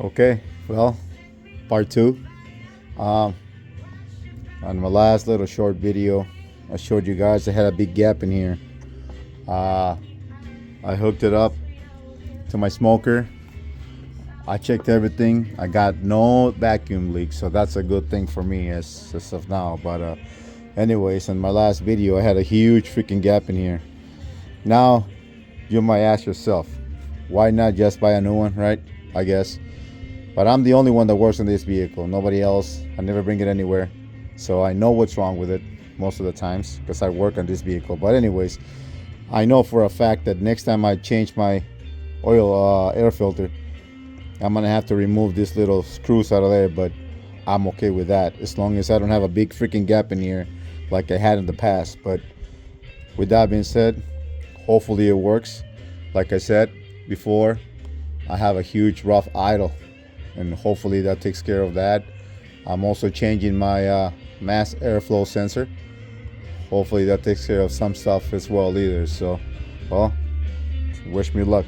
Okay, well, part two. Um, on my last little short video, I showed you guys I had a big gap in here. Uh, I hooked it up to my smoker. I checked everything. I got no vacuum leaks, so that's a good thing for me as of now. But anyways, in my last video, I had a huge freaking gap in here. Now, you might ask yourself, why not just buy a new one, right? I guess. But I'm the only one that works on this vehicle. Nobody else. I never bring it anywhere. So I know what's wrong with it most of the times because I work on this vehicle. But anyways, I know for a fact that next time I change my oil air filter, I'm gonna have to remove these little screws out of there. But I'm okay with that as long as I don't have a big freaking gap in here like I had in the past. But with that being said, hopefully it works. Like I said before, I have a huge rough idle, and hopefully that takes care of that. I'm also changing my mass airflow sensor. Hopefully that takes care of some stuff as well either. So, well, wish me luck.